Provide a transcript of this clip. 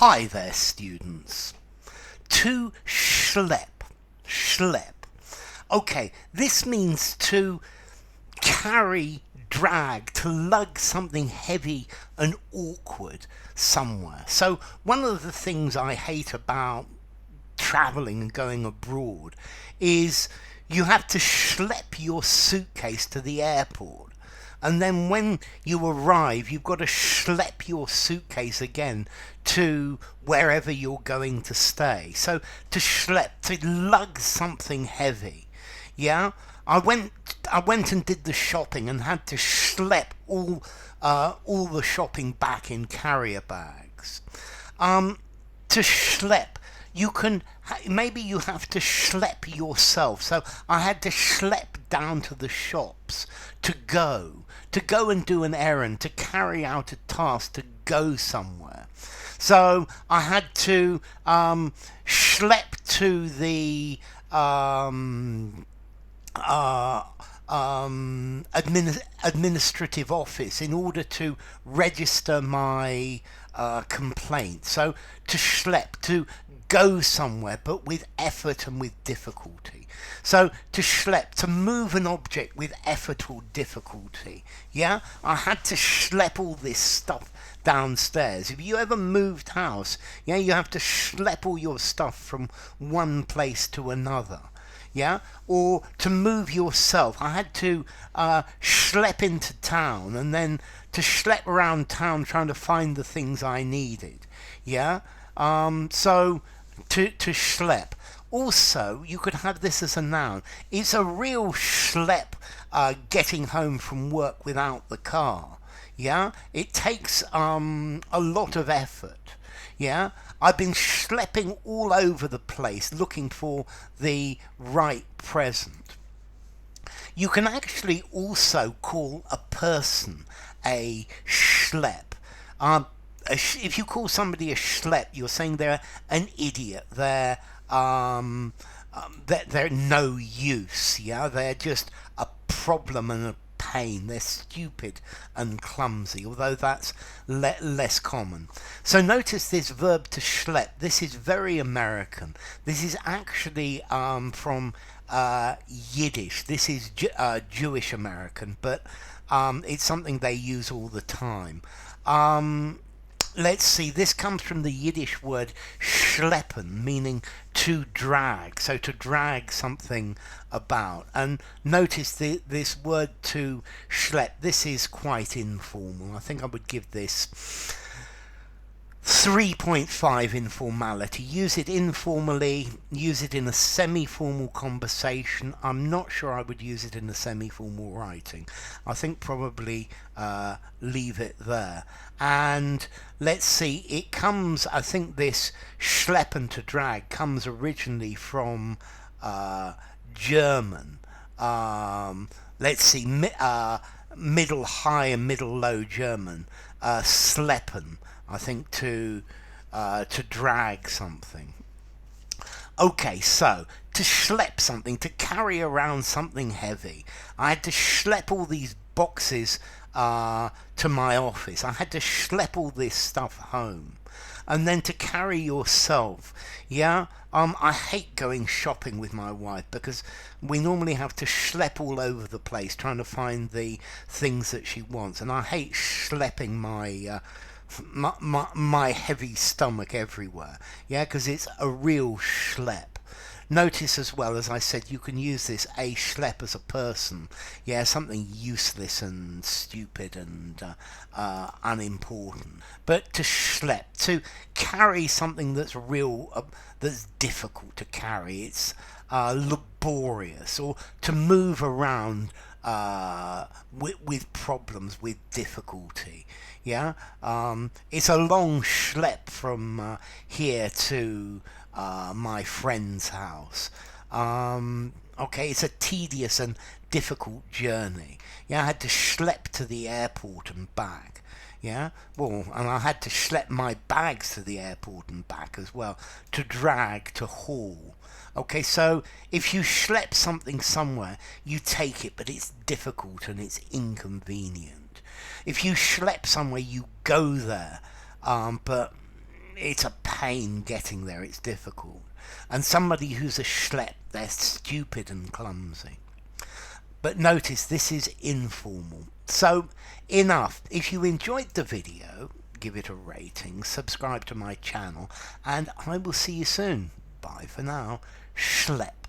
Hi there, students. To schlep. Schlep. Okay, this means to carry, drag, to lug something heavy and awkward somewhere. So one of the things I hate about traveling and going abroad is you have to schlep your suitcase to the airport. And then when you arrive, you've got to schlep your suitcase again to wherever you're going to stay. So to schlep, to lug something heavy. Yeah, I went and did the shopping and had to schlep all the shopping back in carrier bags. To schlep, maybe you have to schlep yourself. So I had to schlep down to the shops to go and do an errand, to carry out a task, to go somewhere. So I had to schlep to the administrative office in order to register my complaint. So to schlep, to go somewhere, but with effort and with difficulty. So to schlep, to move an object with effort or difficulty. Yeah, I had to schlep all this stuff downstairs. If you ever moved house, yeah, you have to schlep all your stuff from one place to another. Yeah, or to move yourself, I had to schlep into town and then to schlep around town trying to find the things I needed. Yeah, so to schlep. Also, you could have this as a noun. It's a real schlep getting home from work without the car. Yeah, it takes a lot of effort. Yeah, I've been schlepping all over the place looking for the right present. You can actually also call a person a schlep. If you call somebody a schlep, you're saying they're an idiot. They're no use. Yeah, they're just a problem and a pain. They're stupid and clumsy, although that's less common. So notice this verb to schlep. This is very American. This is actually from Yiddish. This is Jewish American, but it's something they use all the time. Let's see, this comes from the Yiddish word schleppen, meaning to drag, so to drag something about. And notice this word to schlep, this is quite informal. I think I would give this 3.5 informality. Use it informally, use it in a semi-formal conversation. I'm not sure I would use it in a semi-formal writing. I think probably leave it there. And let's see, it comes, I think this schleppen to drag comes originally from German. Let's see, middle high and middle low German. Schleppen, I think, to drag something. Okay, so to schlep something, to carry around something heavy. I had to schlep all these boxes to my office. I had to schlep all this stuff home. And then to carry yourself. Yeah, I hate going shopping with my wife because we normally have to schlep all over the place trying to find the things that she wants. And I hate schlepping my heavy stomach everywhere. Yeah, because it's a real schlep. Notice as well, as I said, you can use this a schlep as a person. Yeah, something useless and stupid and unimportant. But to schlep, to carry something that's real, that's difficult to carry. It's laborious, or to move around with problems, with difficulty. Yeah, it's a long schlep from here to my friend's house. Okay, it's a tedious and difficult journey. Yeah, I had to schlep to the airport and back. Yeah, well, and I had to schlep my bags to the airport and back as well. To drag, to haul. Okay, so if you schlep something somewhere, you take it, but it's difficult and it's inconvenient. If you schlep somewhere, you go there, but it's a pain getting there, it's difficult. And somebody who's a schlep, they're stupid and clumsy. But notice this is informal. So enough. If you enjoyed the video, give it a rating, subscribe to my channel, and I will see you soon. Bye for now. Schlep.